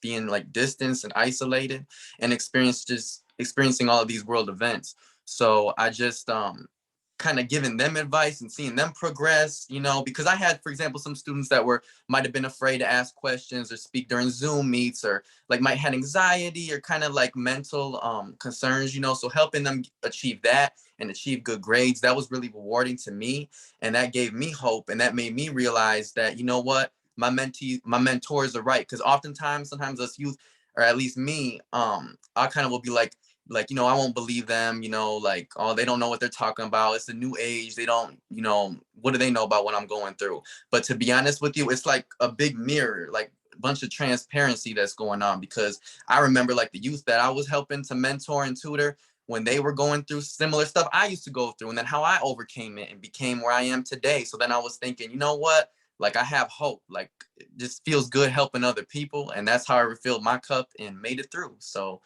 being like distanced and isolated and experiencing all of these world events. So I just kind of giving them advice and seeing them progress, you know, because I had, for example, some students that might have been afraid to ask questions or speak during Zoom meets, or like might had anxiety or kind of like mental concerns, you know, so helping them achieve that and achieve good grades, that was really rewarding to me. And that gave me hope. And that made me realize that, you know what, my mentors are right. Because oftentimes, sometimes us youth, or at least me, I kind of will be like, you know, I won't believe them, you know, like, oh, they don't know what they're talking about. It's a new age. They don't, you know, what do they know about what I'm going through? But to be honest with you, it's like a big mirror, like a bunch of transparency that's going on, because I remember like the youth that I was helping to mentor and tutor, when they were going through similar stuff I used to go through, and then how I overcame it and became where I am today. So then I was thinking, you know what? Like, I have hope. Like, it just feels good helping other people. And that's how I refilled my cup and made it through. So,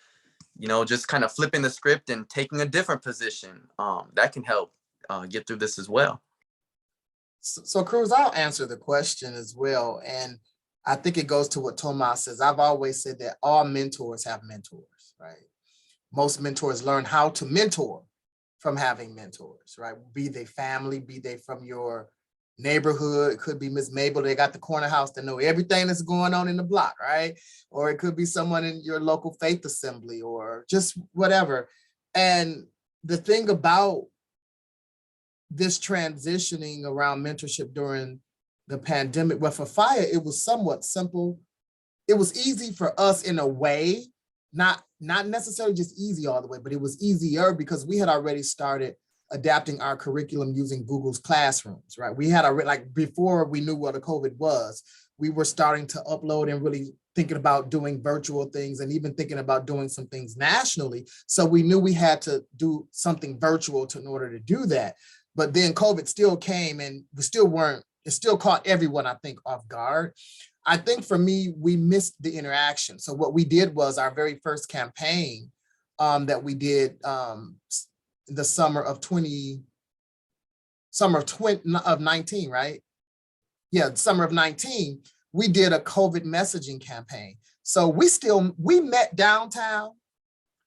you know, just kind of flipping the script and taking a different position, that can help get through this as well. So Cruz, I'll answer the question as well. And I think it goes to what Tomas says. I've always said that all mentors have mentors, right? Most mentors learn how to mentor from having mentors, right? Be they family, be they from your neighborhood. It could be Miss Mabel, they got the corner house that know everything that's going on in the block, right? Or it could be someone in your local faith assembly or just whatever. And the thing about this transitioning around mentorship during the pandemic, well, for FIA, it was somewhat simple. It was easy for us in a way, not necessarily just easy all the way, but it was easier because we had already started adapting our curriculum using Google's Classrooms, right? We had already, like before we knew what a COVID was, we were starting to upload and really thinking about doing virtual things and even thinking about doing some things nationally. So we knew we had to do something virtual in order to do that. But then COVID still came and we still weren't, it still caught everyone, I think, off guard. I think for me, we missed the interaction. So what we did was our very first campaign that we did the summer of 19, right? Yeah, summer of 19, we did a COVID messaging campaign. So we met downtown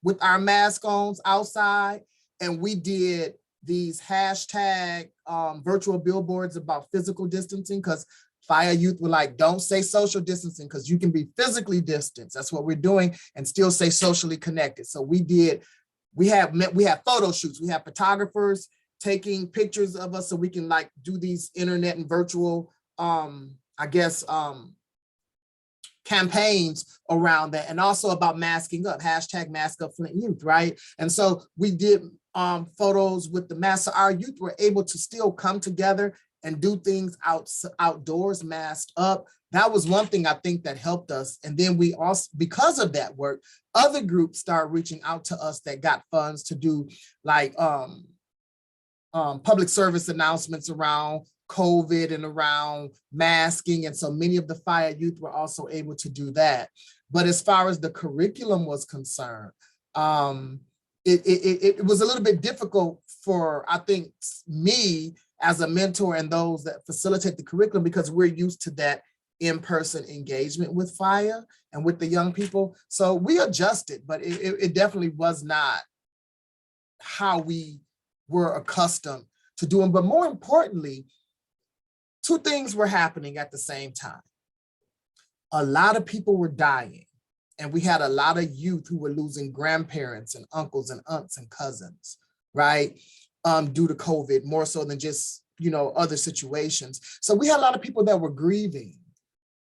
with our mask on outside, and we did these hashtag virtual billboards about physical distancing, because FIA youth were like, don't say social distancing because you can be physically distanced. That's what we're doing, and still say socially connected. So we have photo shoots. We have photographers taking pictures of us so we can like do these internet and virtual, campaigns around that, and also about masking up, hashtag mask up Flint youth, right? And so we did photos with the mask. So our youth were able to still come together and do things outdoors, masked up. That was one thing I think that helped us. And then we also, because of that work, other groups started reaching out to us that got funds to do like public service announcements around COVID and around masking. And so many of the FIA youth were also able to do that. But as far as the curriculum was concerned, it was a little bit difficult for, I think, me as a mentor and those that facilitate the curriculum, because we're used to that in-person engagement with FIA and with the young people. So we adjusted, but it definitely was not how we were accustomed to doing. But more importantly, two things were happening at the same time. A lot of people were dying, and we had a lot of youth who were losing grandparents and uncles and aunts and cousins, right? Due to COVID, more so than just, you know, other situations. So we had a lot of people that were grieving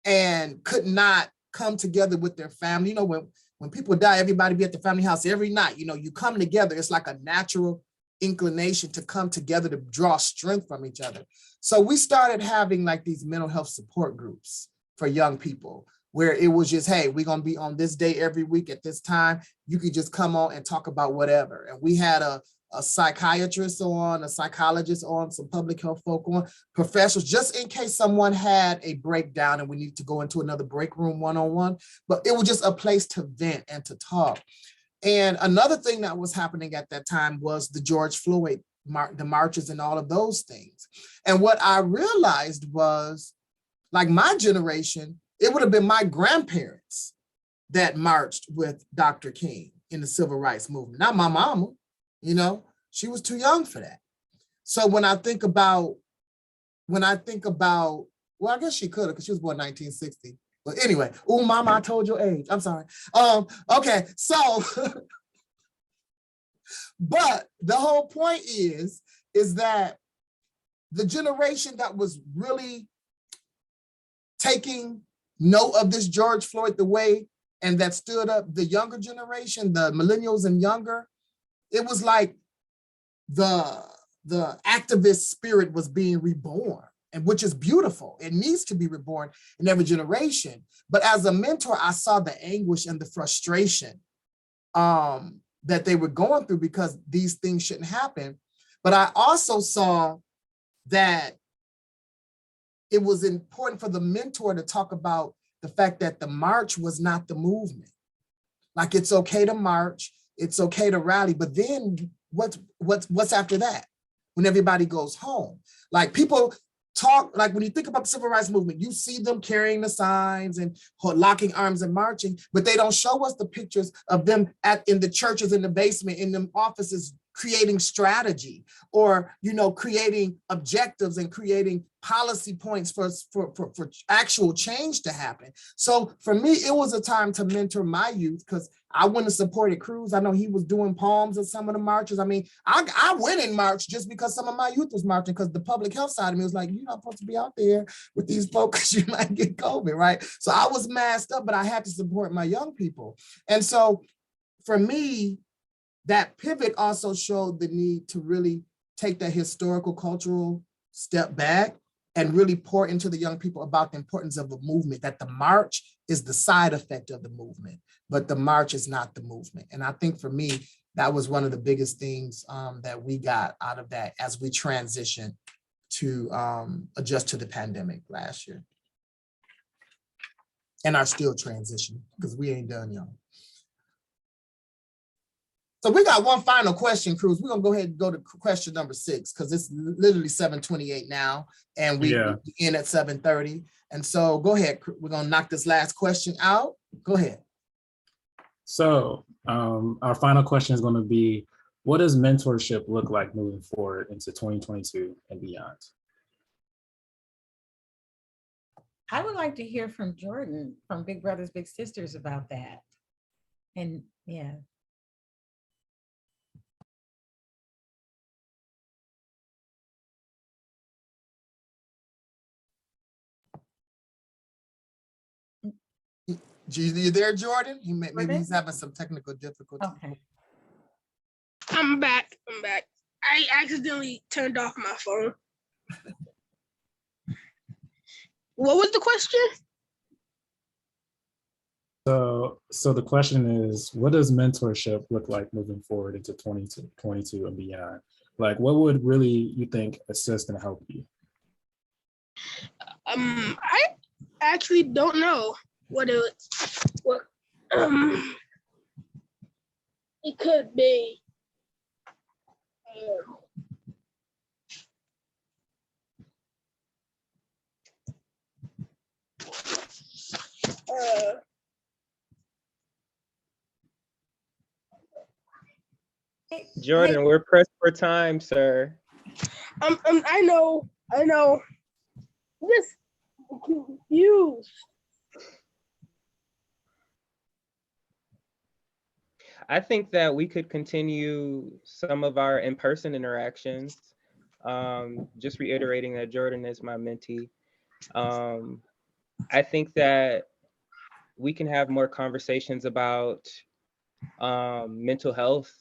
and could not come together with their family. You know, when people die, everybody be at the family house every night. You know, you come together. It's like a natural inclination to come together to draw strength from each other. So we started having like these mental health support groups for young people, where it was just, hey, we're gonna be on this day every week at this time. You could just come on and talk about whatever. And we had a a psychiatrist on, a psychologist on, some public health folk on, professionals, just in case someone had a breakdown and we need to go into another break room one-on-one. But it was just a place to vent and to talk. And another thing that was happening at that time was the George Floyd, the marches and all of those things. And what I realized was, like my generation, it would have been my grandparents that marched with Dr. King in the civil rights movement, not my mama. You know, she was too young for that. So when I think about, well, I guess she could have, because she was born 1960. But anyway, oh, mama, I told your age. I'm sorry. Okay, so, but the whole point is that the generation that was really taking note of this George Floyd the way, and that stood up, the younger generation, the millennials and younger, it was like the activist spirit was being reborn, and which is beautiful. It needs to be reborn in every generation. But as a mentor, I saw the anguish and the frustration that they were going through because these things shouldn't happen. But I also saw that it was important for the mentor to talk about the fact that the march was not the movement. Like, it's okay to march, it's okay to rally, but then what's after that? When everybody goes home, like people talk, like when you think about the civil rights movement, you see them carrying the signs and locking arms and marching, but they don't show us the pictures of them in the churches, in the basement, in the offices, creating strategy, or, you know, creating objectives and creating policy points for actual change to happen. So for me, it was a time to mentor my youth, because I wouldn't have supported Cruz. I know he was doing poems at some of the marches. I mean, I went in March just because some of my youth was marching, because the public health side of me was like, you're not supposed to be out there with these folks, you might get COVID, right? So I was masked up, but I had to support my young people. And so for me, that pivot also showed the need to really take that historical, cultural step back and really pour into the young people about the importance of the movement, that the march is the side effect of the movement, but the march is not the movement. And I think for me, that was one of the biggest things that we got out of that as we transitioned to adjust to the pandemic last year. And are still transitioning, because we ain't done, y'all. So we got one final question, Cruz. We're gonna go ahead and go to question number 6, because it's literally 7:28 now, and we in at 7:30. And so go ahead, we're gonna knock this last question out. Go ahead. So our final question is gonna be, what does mentorship look like moving forward into 2022 and beyond? I would like to hear from Jordan from Big Brothers Big Sisters about that. And yeah. You there, Jordan? Maybe he's having some technical difficulty. Okay. I'm back. I accidentally turned off my phone. What was the question? So the question is, what does mentorship look like moving forward into 2022 and beyond? Like, what would really, you think, assist and help you? I actually don't know what it could be. Jordan, we're pressed for time, sir. I know. Just confused. I think that we could continue some of our in-person interactions. Just reiterating that Jordan is my mentee. I think that we can have more conversations about mental health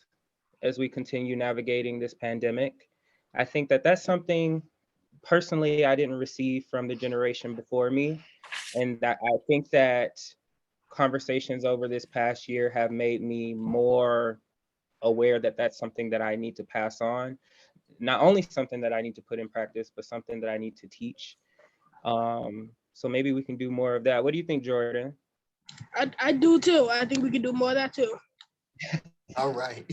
as we continue navigating this pandemic. I think that that's something personally I didn't receive from the generation before me. And that I think that conversations over this past year have made me more aware that that's something that I need to pass on. Not only something that I need to put in practice, but something that I need to teach. So maybe we can do more of that. What do you think, Jordan? I do too. I think we can do more of that too. All right.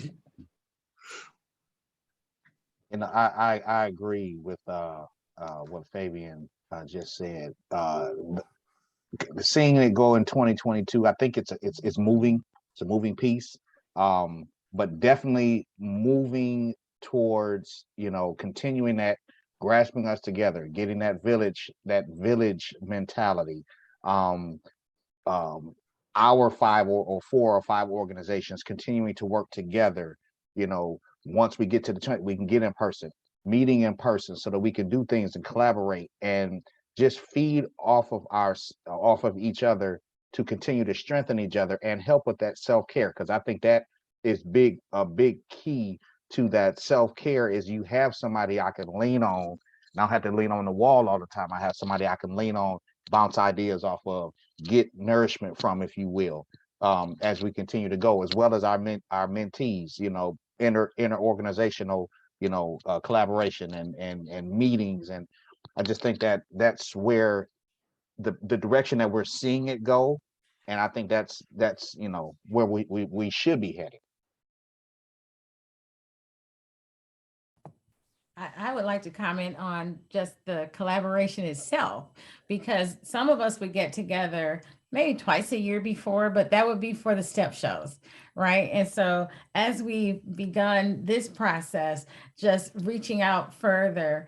And I agree with what Fabian just said. Seeing it go in 2022, I think it's moving. It's a moving piece, but definitely moving towards, you know, continuing that, grasping us together, getting that village mentality. Um, our five or four or five organizations continuing to work together. You know, once we get to the we can get in person, meeting in person, so that we can do things and collaborate and just feed off of each other to continue to strengthen each other and help with that self-care. Because I think that is a big key to that self-care is you have somebody I can lean on. I don't have to lean on the wall all the time. I have somebody I can lean on, bounce ideas off of, get nourishment from, if you will, as we continue to go, as well as our mentees, you know, inter-organizational, you know, collaboration and meetings. And I just think that that's where the direction that we're seeing it go. And I think that's you know, where we should be headed. I would like to comment on just the collaboration itself, because some of us would get together maybe twice a year before, but that would be for the step shows, right? And so as we've begun this process, just reaching out further,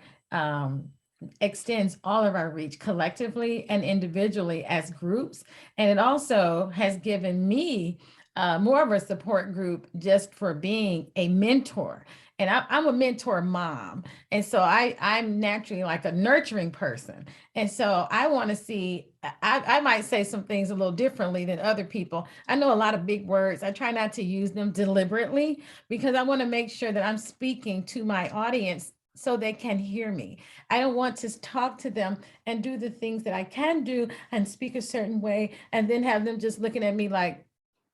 extends all of our reach collectively and individually as groups. And it also has given me more of a support group just for being a mentor. And I'm a mentor mom. And so I'm naturally like a nurturing person. And so I want to see, I might say some things a little differently than other people. I know a lot of big words. I try not to use them deliberately because I want to make sure that I'm speaking to my audience so they can hear me. I don't want to talk to them and do the things that I can do and speak a certain way and then have them just looking at me like,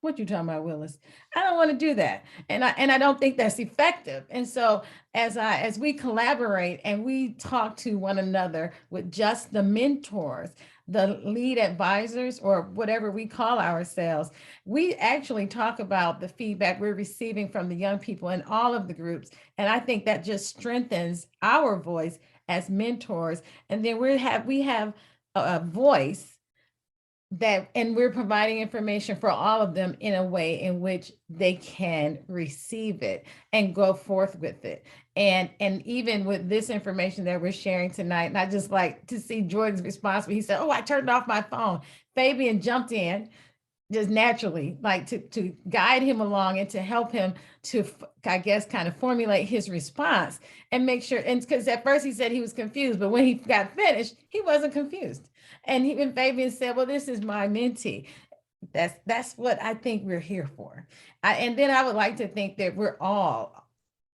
what you talking about, Willis? I don't want to do that. And I don't think that's effective. And so as we collaborate and we talk to one another with just the mentors, the lead advisors, or whatever we call ourselves, we actually talk about the feedback we're receiving from the young people in all of the groups. And I think that just strengthens our voice as mentors. And then we have a voice and we're providing information for all of them in a way in which they can receive it and go forth with it. And even with this information that we're sharing tonight, and I just like to see Jordan's response when he said, oh, I turned off my phone. Fabian jumped in just naturally, like to guide him along and to help him to, I guess, kind of formulate his response and make sure, and because at first he said he was confused, but when he got finished, he wasn't confused. And even Fabian said, well, this is my mentee. That's what I think we're here for. And then I would like to think that we're all,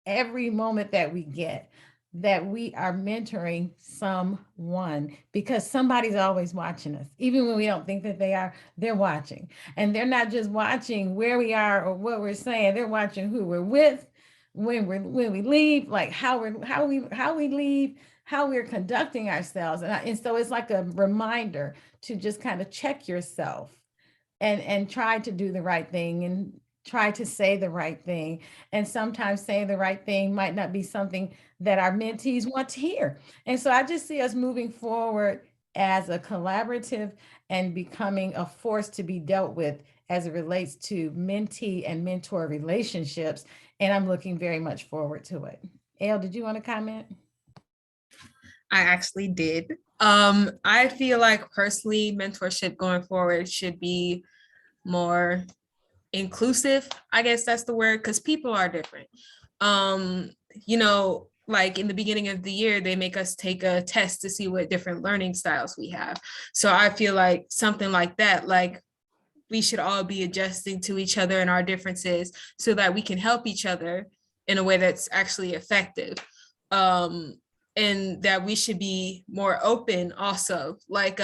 every moment that we get, that we are mentoring someone, because somebody's always watching us. Even when we don't think that they are, they're watching. And they're not just watching where we are or what we're saying, they're watching who we're with, when we leave, like how we leave, how we're conducting ourselves. And so it's like a reminder to just kind of check yourself and try to do the right thing and try to say the right thing. And sometimes saying the right thing might not be something that our mentees want to hear. And so I just see us moving forward as a collaborative and becoming a force to be dealt with as it relates to mentee and mentor relationships. And I'm looking very much forward to it. Elle, did you want to comment? I actually did. I feel like personally, mentorship going forward should be more inclusive. I guess that's the word, because people are different. You know, like in the beginning of the year, they make us take a test to see what different learning styles we have. So I feel like something like that, like we should all be adjusting to each other and our differences so that we can help each other in a way that's actually effective. And that we should be more open also. Like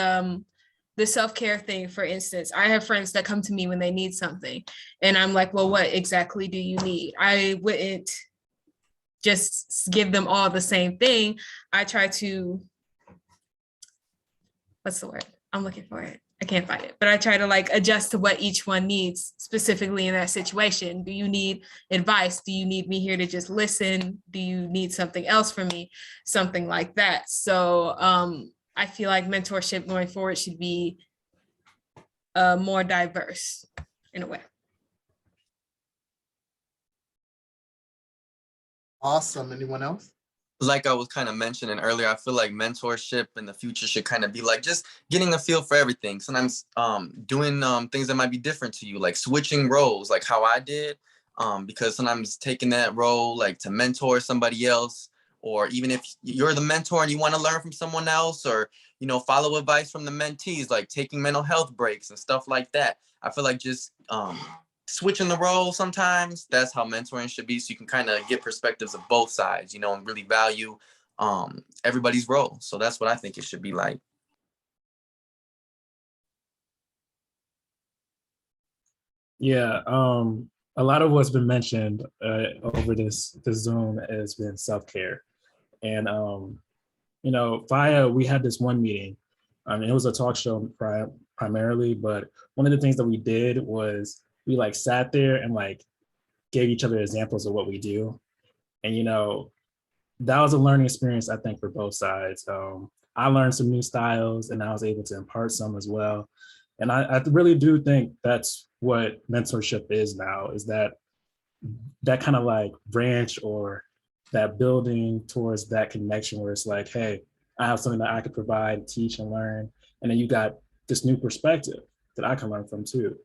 the self-care thing, for instance, I have friends that come to me when they need something and I'm like, well, what exactly do you need? I wouldn't just give them all the same thing. I try to, what's the word? I'm looking for it. I can't find it, but I try to like adjust to what each one needs specifically in that situation. Do you need advice? Do you need me here to just listen? Do you need something else from me? Something like that. So I feel like mentorship going forward should be more diverse in a way. Awesome. Anyone else? Like I was kind of mentioning earlier, I feel like mentorship in the future should kind of be like just getting a feel for everything. Sometimes doing things that might be different to you, like switching roles, like how I did, because sometimes taking that role like to mentor somebody else, or even if you're the mentor and you want to learn from someone else, or follow advice from the mentees, like taking mental health breaks and stuff like that. I feel like just switching the role sometimes, that's how mentoring should be, so you can kind of get perspectives of both sides, and really value everybody's role. So that's what I think it should be like. Yeah, a lot of what's been mentioned over this Zoom has been self-care. And via, we had this one meeting. It was a talk show primarily, but one of the things that we did was we like sat there and like gave each other examples of what we do. And, that was a learning experience, I think, for both sides. I learned some new styles and I was able to impart some as well. And I really do think that's what mentorship is now, is that kind of like branch or that building towards that connection where it's like, hey, I have something that I could provide, teach and learn. And then you got this new perspective that I can learn from too.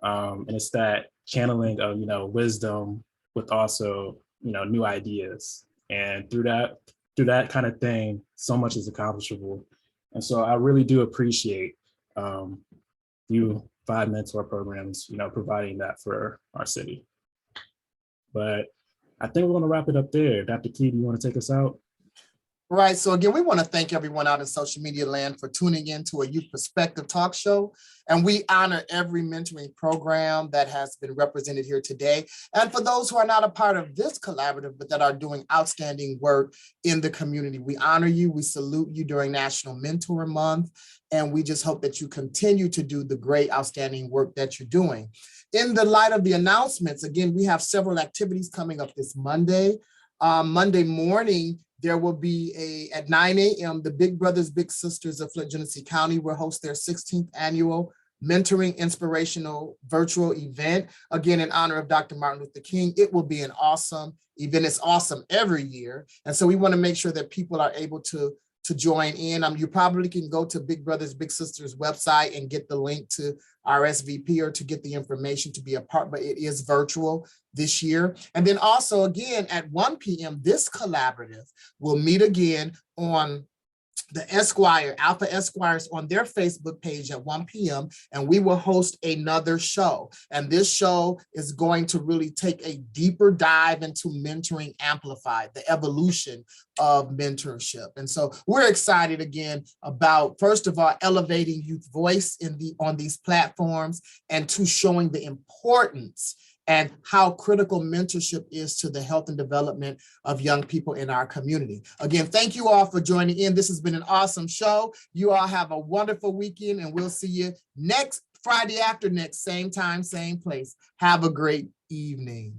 And it's that channeling of, wisdom with also, new ideas. And through that kind of thing, so much is accomplishable. And so I really do appreciate you 5 mentor programs, providing that for our city. But I think we're going to wrap it up there. Dr. Key, do you want to take us out? Right. So again, we want to thank everyone out in social media land for tuning in to a Youth Perspective talk show. And we honor every mentoring program that has been represented here today. And for those who are not a part of this collaborative, but that are doing outstanding work in the community, we honor you. We salute you during National Mentor Month. And we just hope that you continue to do the great, outstanding work that you're doing. In the light of the announcements, again, we have several activities coming up this Monday. Monday morning, there will be at 9 a.m., the Big Brothers, Big Sisters of Flint Genesee County will host their 16th annual Mentoring Inspirational Virtual Event, again, in honor of Dr. Martin Luther King. It will be an awesome event. It's awesome every year. And so we want to make sure that people are able to join in. You probably can go to Big Brothers, Big Sisters website and get the link to RSVP or to get the information to be a part, but it is virtual this year. And then also again, at 1 p.m., this collaborative will meet again on the Esquire, Alpha Esquires on their Facebook page at 1 p.m. and we will host another show. And this show is going to really take a deeper dive into mentoring amplified, the evolution of mentorship. And so we're excited again about, first of all, elevating youth voice on these platforms, and to showing the importance and how critical mentorship is to the health and development of young people in our community. Again, thank you all for joining in. This has been an awesome show. You all have a wonderful weekend, and we'll see you next Friday after next, same time, same place. Have a great evening.